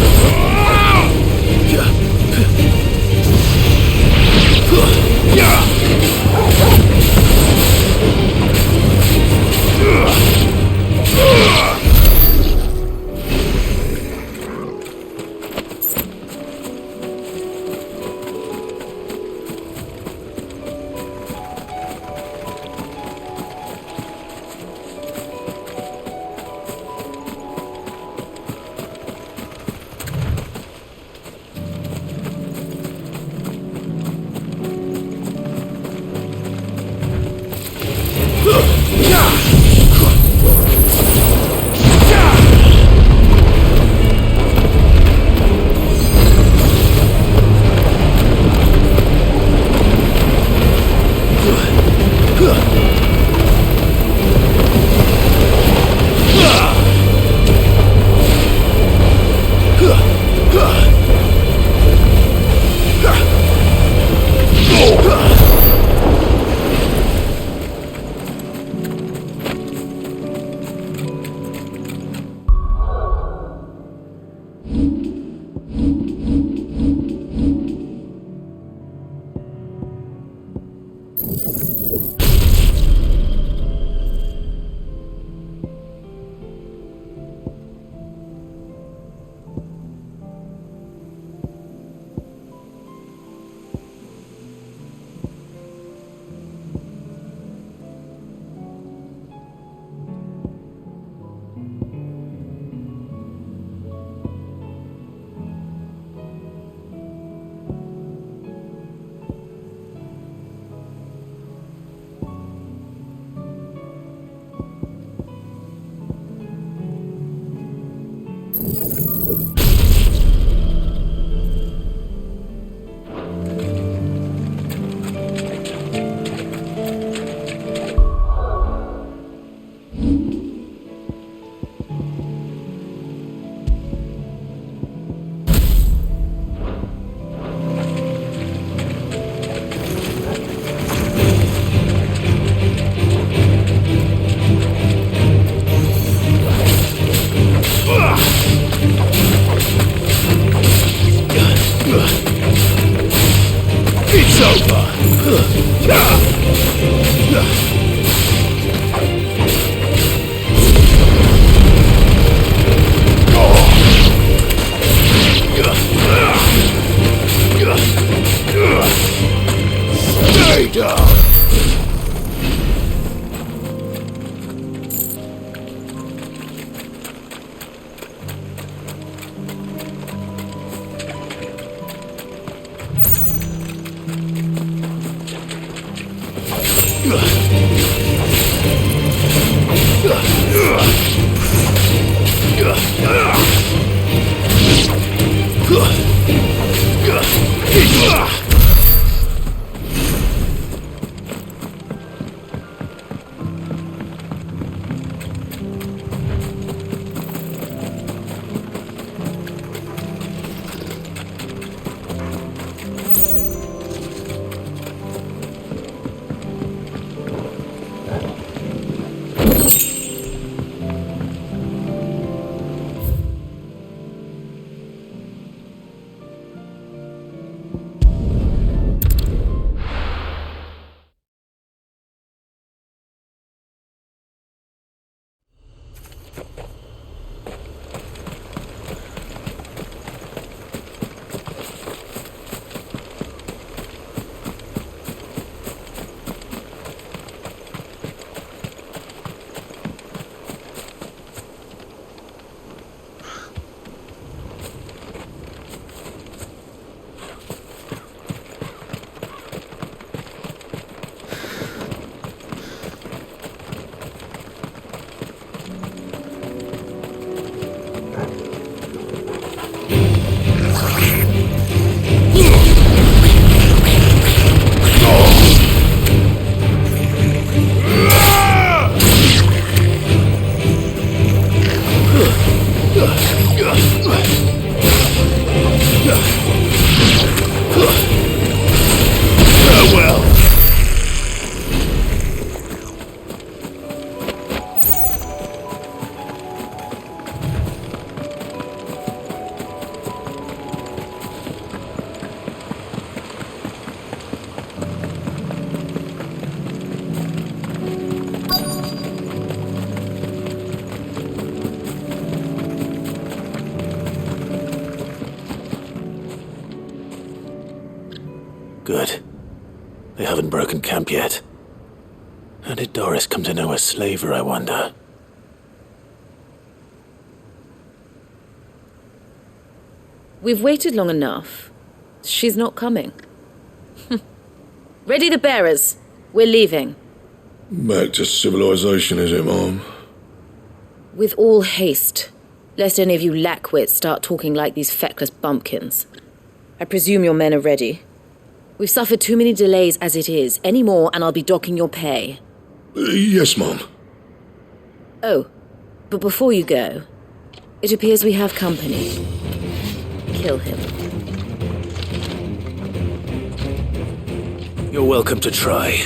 Good. They haven't broken camp yet. How did Doris come to know a slaver, I wonder? We've waited long enough. She's not coming. Ready the bearers. We're leaving. Back to civilization, is it, Mom? With all haste, lest any of you lackwits start talking like these feckless bumpkins. I presume your men are ready. We've suffered too many delays as it is. Any more and I'll be docking your pay. Yes, Mom. Oh, but before you go, it appears we have company. Kill him. You're welcome to try.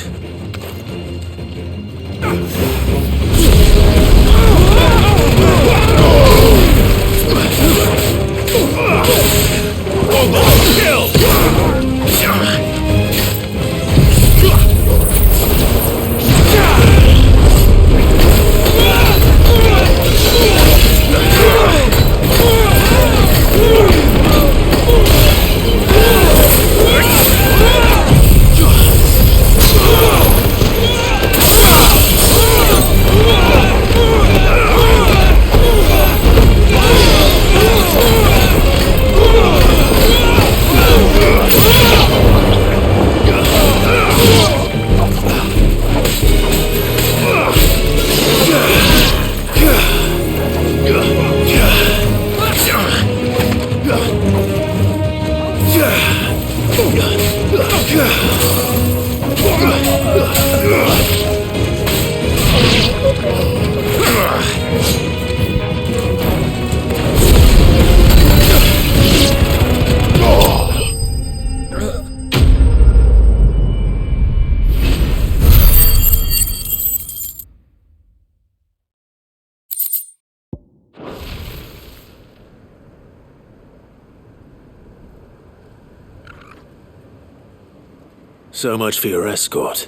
So much for your escort.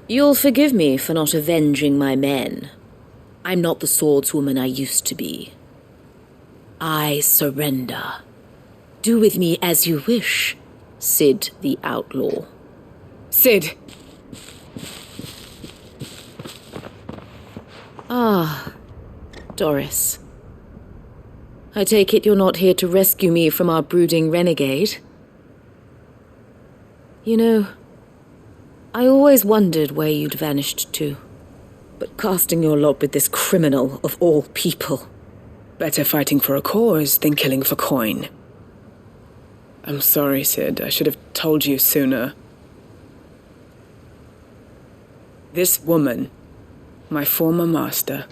You'll forgive me for not avenging my men. I'm not the swordswoman I used to be. I surrender. Do with me as you wish, Sid the Outlaw. Sid! Ah, Doris. I take it you're not here to rescue me from our brooding renegade? You know, I always wondered where you'd vanished to. But casting your lot with this criminal of all people. Better fighting for a cause than killing for coin. I'm sorry, Sid. I should have told you sooner. This woman, my former master,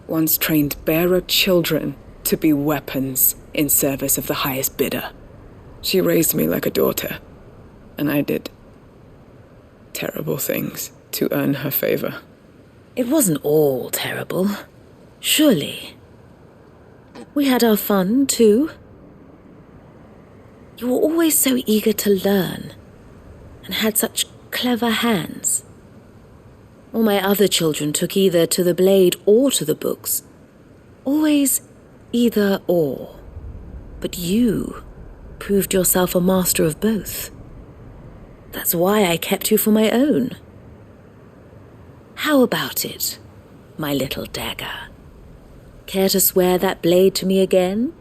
once trained bearer children to be weapons in service of the highest bidder. She raised me like a daughter. And I did terrible things to earn her favor. It wasn't all terrible, surely. We had our fun, too. You were always so eager to learn, and had such clever hands. All my other children took either to the blade or to the books. Always either or. But you proved yourself a master of both. That's why I kept you for my own. How about it, my little dagger? Care to swear that blade to me again?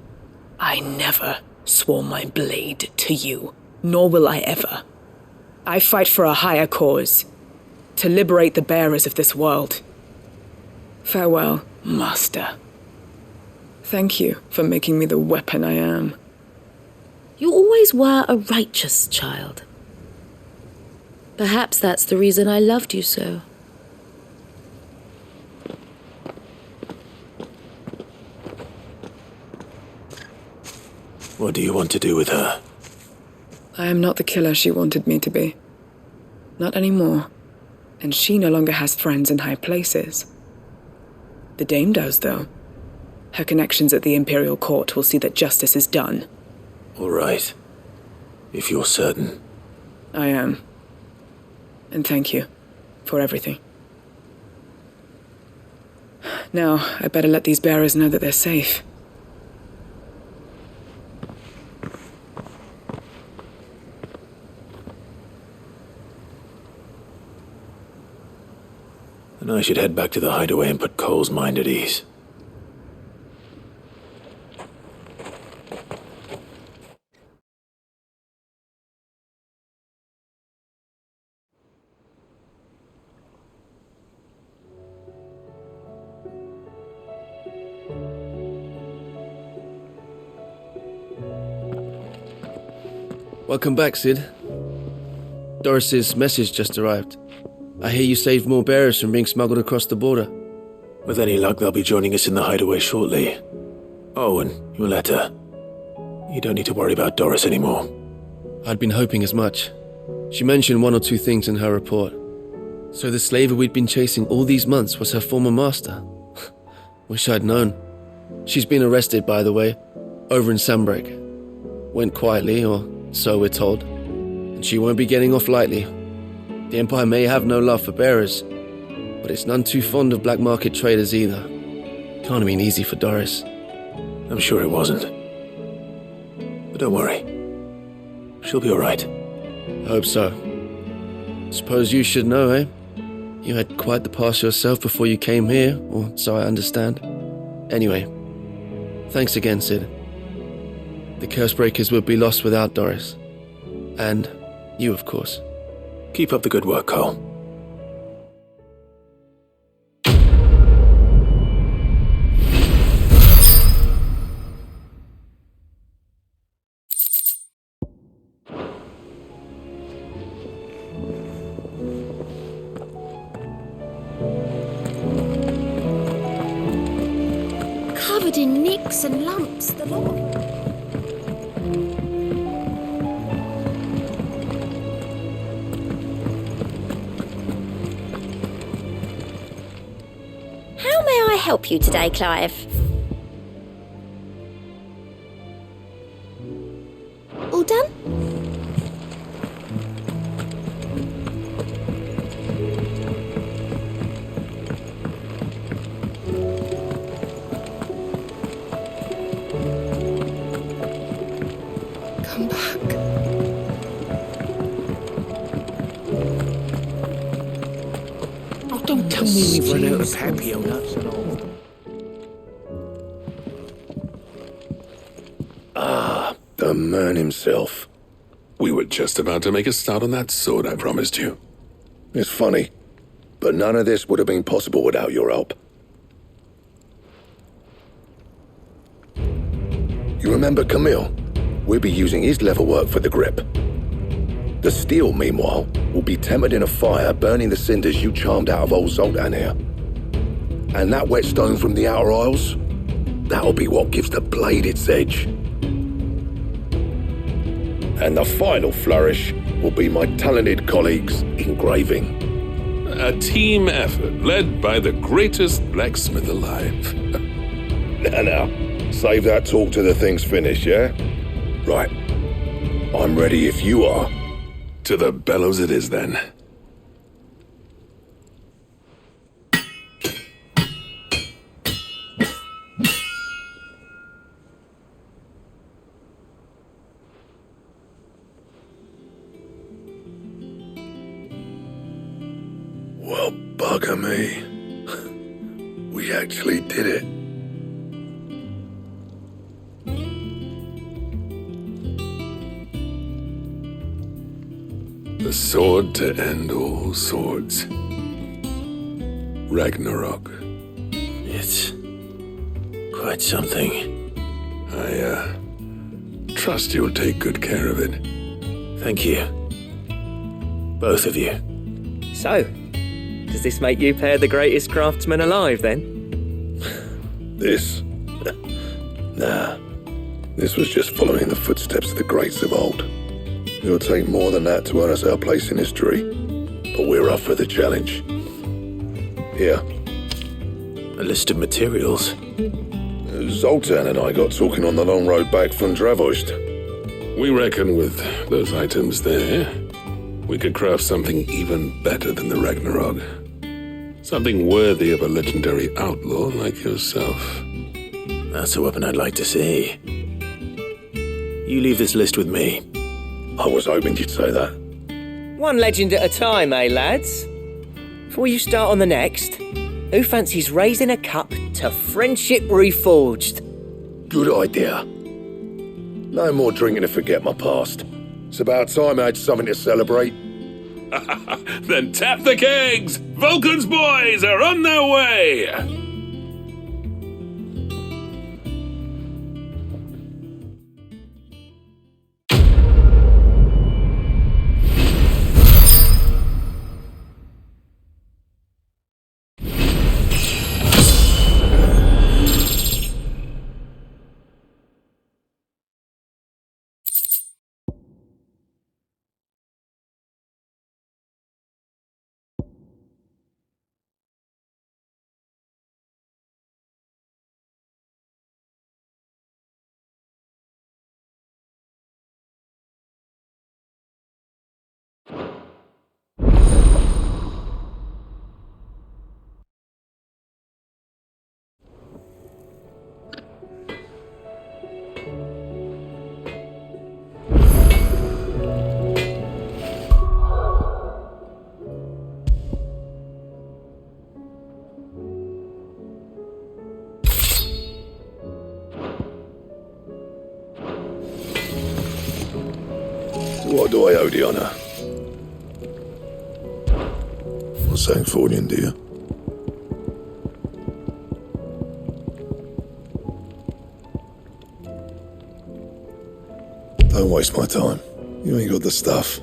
I never swore my blade to you, nor will I ever. I fight for a higher cause, to liberate the bearers of this world. Farewell, Master. Thank you for making me the weapon I am. You always were a righteous child. Perhaps that's the reason I loved you so. What do you want to do with her? I am not the killer she wanted me to be. Not anymore. And she no longer has friends in high places. The Dame does, though. Her connections at the Imperial Court will see that justice is done. All right. If you're certain. I am. And thank you for everything. Now, I better let these bearers know that they're safe. Then I should head back to the hideaway and put Cole's mind at ease. Welcome back, Sid. Doris's message just arrived. I hear you saved more bearers from being smuggled across the border. With any luck, they'll be joining us in the hideaway shortly. Oh, and your letter. You don't need to worry about Doris anymore. I'd been hoping as much. She mentioned one or two things in her report. So the slaver we'd been chasing all these months was her former master. Wish I'd known. She's been arrested, by the way, over in Sandbreak. Went quietly, or so we're told. And she won't be getting off lightly. The Empire may have no love for bearers, but it's none too fond of black market traders either. Can't have been easy for Doris. I'm sure it wasn't. But don't worry. She'll be alright. I hope so. Suppose you should know, eh? You had quite the past yourself before you came here, or so I understand. Anyway, thanks again, Sid. The Cursebreakers would be lost without Doris. And you, of course. Keep up the good work, Cole. Covered in nicks and lumps, the lot. How may I help you today, Clive? All done? Come back. Oh, don't tell me we've run out of papio nuts and all. The man himself. We were just about to make a start on that sword I promised you. It's funny, but none of this would have been possible without your help. You remember Camille? We'll be using his leatherwork for the grip. The steel, meanwhile, will be tempered in a fire burning the cinders you charmed out of old Zoltan here. And that whetstone from the Outer Isles? That'll be what gives the blade its edge. And the final flourish will be my talented colleagues' engraving. A team effort led by the greatest blacksmith alive. Now, save that talk till the thing's finished, yeah? Right. I'm ready if you are. To the bellows it is, then. Well, bugger me. We actually did it. The sword to end all swords. Ragnarok. It's quite something. I trust you'll take good care of it. Thank you. Both of you. So, does this make you pair the greatest craftsmen alive, then? This? Nah. This was just following the footsteps of the greats of old. It'll take more than that to earn us our place in history, but we're up for the challenge. Here. A list of materials. Zoltan and I got talking on the long road back from Dravost. We reckon with those items there, we could craft something even better than the Ragnarok. Something worthy of a legendary outlaw like yourself. That's a weapon I'd like to see. You leave this list with me. I was hoping you'd say that. One legend at a time, eh, lads? Before you start on the next, who fancies raising a cup to friendship reforged? Good idea. No more drinking to forget my past. It's about time I had something to celebrate. Then tap the kegs! Vulcan's boys are on their way! What do I owe the honour? What's saying Fordian, dear? Don't waste my time. You ain't got the stuff.